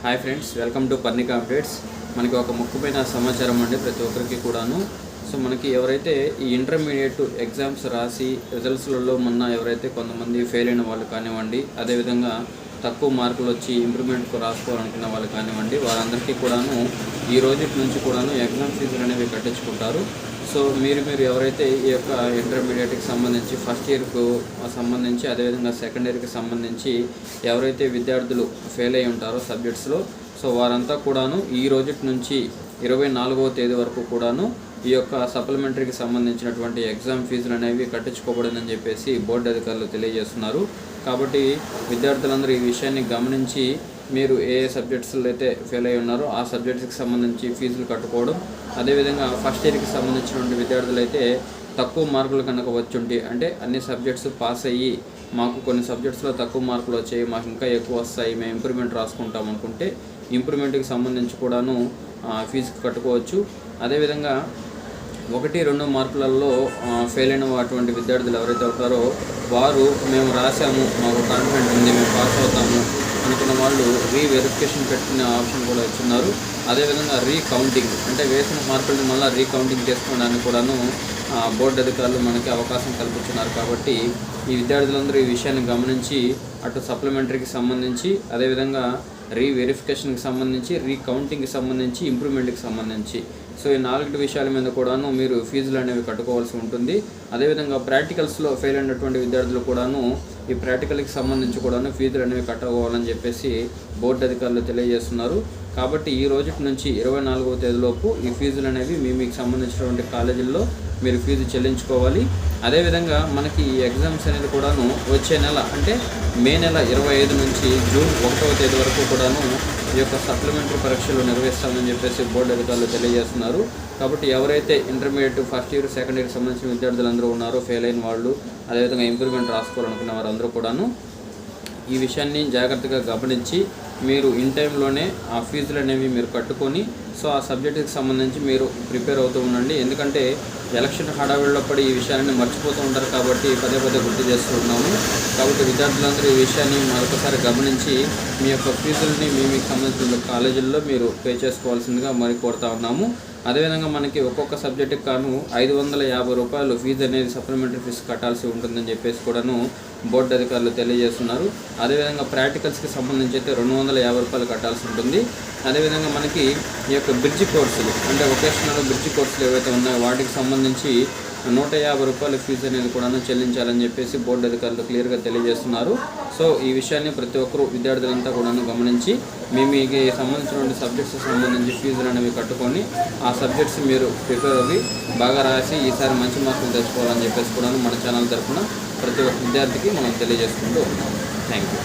Hi friends, welcome to Parnika updates. మనకి ఒక ముఖ్యమైన సమాచారం అండి ప్రతి ఒక్కరికి కూడాను. సో మనకి ఎవరైతే ఈ ఇంటర్మీడియట్ ఎగ్జామ్స్ రాసి రిజల్ట్స్లలో మొన్న ఎవరైతే కొంతమంది ఫెయిల్ అయిన వాళ్ళు కానివ్వండి, అదేవిధంగా తక్కువ మార్కులు వచ్చి ఇంప్రూవ్మెంట్కు రాసుకోవాలనుకున్న వాళ్ళు కానివ్వండి, వారందరికీ కూడాను ఈ రోజు నుంచి కూడాను ఎగ్జామ్ ఫీజులు అనేవి కట్టించుకుంటారు. సో మీరు ఎవరైతే ఈ యొక్క ఇంటర్మీడియట్కి సంబంధించి ఫస్ట్ ఇయర్కు సంబంధించి, అదేవిధంగా సెకండ్ ఇయర్కి సంబంధించి ఎవరైతే విద్యార్థులు ఫెయిల్ అయి ఉంటారో సబ్జెక్ట్స్లో, సో వారంతా కూడాను ఈ రోజు నుంచి 24వ తేదీ వరకు కూడాను ఈ యొక్క సప్లిమెంటరీకి సంబంధించినటువంటి ఎగ్జామ్ ఫీజులు అనేవి కట్టించుకోబడిందని చెప్పేసి బోర్డు అధికారులు తెలియజేస్తున్నారు. కాబట్టి విద్యార్థులందరూ ఈ విషయాన్ని గమనించి మీరు ఏ సబ్జెక్ట్స్లో అయితే ఫెయిల్ అయి ఉన్నారో ఆ సబ్జెక్ట్స్కి సంబంధించి ఫీజులు కట్టుకోవడం, అదేవిధంగా ఫస్ట్ ఇయర్కి సంబంధించినటువంటి విద్యార్థులు అయితే తక్కువ మార్కులు కనుక వచ్చుంటే, అంటే అన్ని సబ్జెక్ట్స్ పాస్ అయ్యి మాకు కొన్ని సబ్జెక్ట్స్లో తక్కువ మార్కులు వచ్చాయి, మాకు ఇంకా ఎక్కువ వస్తాయి, మేము ఇంప్రూవ్మెంట్ రాసుకుంటాం అనుకుంటే ఇంప్రూవ్మెంట్కి సంబంధించి కూడాను ఫీజు కట్టుకోవచ్చు. అదేవిధంగా 1-2 మార్కులలో ఫెయిల్ అయిన అటువంటి విద్యార్థులు ఎవరైతే అవుతారో వారు మేము రాసాము, మాకు కాన్ఫిడెంట్ ఉంది, మేము పాస్ అవుతాము అనుకున్న వాళ్ళు రీవెరిఫికేషన్ పెట్టుకునే ఆప్షన్ కూడా ఇస్తున్నారు. అదేవిధంగా రీకౌంటింగ్, అంటే వేసిన మార్కులను మళ్ళీ రీకౌంటింగ్ చేసుకోవడానికి కూడాను బోర్డు అధికారులు మనకి అవకాశం కల్పిస్తున్నారు. కాబట్టి ఈ విద్యార్థులందరూ ఈ విషయాన్ని గమనించి అటు సప్లిమెంటరీకి సంబంధించి, అదేవిధంగా రీవెరిఫికేషన్కి సంబంధించి, రీకౌంటింగ్కి సంబంధించి, ఇంప్రూవ్మెంట్కి సంబంధించి, సో ఈ 4 విషయాల మీద కూడాను మీరు ఫీజులు అనేవి కట్టుకోవాల్సి ఉంటుంది. అదేవిధంగా ప్రాక్టికల్స్లో ఫెయిల్ అయినటువంటి విద్యార్థులు కూడాను ఈ ప్రాక్టికల్కి సంబంధించి కూడాను ఫీజులు అనేవి కట్టుకోవాలని చెప్పేసి బోర్డు అధికారులు తెలియజేస్తున్నారు. కాబట్టి ఈ రోజు నుంచి 24వ తేదీలోపు ఈ ఫీజులు అనేవి మీకు సంబంధించినటువంటి కాలేజీల్లో మీరు ఫీజు చెల్లించుకోవాలి. అదేవిధంగా మనకి ఈ ఎగ్జామ్స్ అనేది కూడాను వచ్చే నెల, అంటే మే నెల 25 నుంచి జూన్ 1వ తేదీ వరకు కూడాను ఈ యొక్క సప్లిమెంటరీ పరీక్షలు నిర్వహిస్తామని చెప్పేసి బోర్డు అధికారులు తెలియజేస్తున్నారు. కాబట్టి ఎవరైతే ఇంటర్మీడియట్ ఫస్ట్ ఇయర్, సెకండ్ ఇయర్కి సంబంధించిన విద్యార్థులందరూ ఉన్నారో ఫెయిల్ అయిన వాళ్ళు, అదేవిధంగా ఇంప్రూవ్మెంట్ రాసుకోవాలనుకున్న వారందరూ కూడాను ఈ విషయాన్ని జాగ్రత్తగా గమనించి మీరు ఇన్ టైంలోనే ఆ ఫీజులు అనేవి మీరు కట్టుకొని, సో ఆ సబ్జెక్టుకి సంబంధించి మీరు ప్రిపేర్ అవుతూ ఉండండి. ఎందుకంటే ఎలక్షన్ హడావిడిలో పడి ఈ విషయాన్ని మర్చిపోతూ ఉంటారు కాబట్టి పదే గుర్తు చేస్తున్నాము. కాబట్టి విద్యార్థులందరూ ఈ విషయాన్ని మరొకసారి గమనించి మీ యొక్క ఫీజులని మీకు సంబంధించిన కాలేజీల్లో మీరు పే చేసుకోవాల్సిందిగా మరి కోరుతా ఉన్నాము. అదేవిధంగా మనకి ఒక్కొక్క సబ్జెక్టుకి కాను 550 రూపాయలు ఫీజు అనేది సప్లిమెంటరీ ఫీజు కట్టాల్సి ఉంటుందని చెప్పేసి కూడాను బోర్డు అధికారులు తెలియజేస్తున్నారు. అదేవిధంగా ప్రాక్టికల్స్కి సంబంధించి అయితే 250 రూపాయలు కట్టాల్సి ఉంటుంది. అదేవిధంగా మనకి ఈ యొక్క బ్రిడ్జ్ కోర్సులు, అంటే వొకేషనల్ బ్రిడ్జ్ కోర్సులు ఏవైతే ఉన్నాయో వాటికి సంబంధించి 150 రూపాయల ఫీజు అనేది కూడాను చెల్లించాలని చెప్పేసి బోర్డు అధికారులు క్లియర్గా తెలియజేస్తున్నారు. సో ఈ విషయాన్ని ప్రతి ఒక్కరూ విద్యార్థులంతా కూడాను గమనించి మీకు సంబంధించినటువంటి సబ్జెక్ట్స్కి సంబంధించి ఫీజులు అనేవి కట్టుకొని ఆ సబ్జెక్ట్స్ మీరు ప్రిపేర్ అవ్వి బాగా రాసి ఈసారి మంచి మార్కులు తెచ్చుకోవాలని చెప్పేసి కూడాను మన ఛానల్ తరఫున ప్రతి ఒక్క విద్యార్థికి మనం తెలియజేసుకుంటూ ఉన్నాం. Thank you.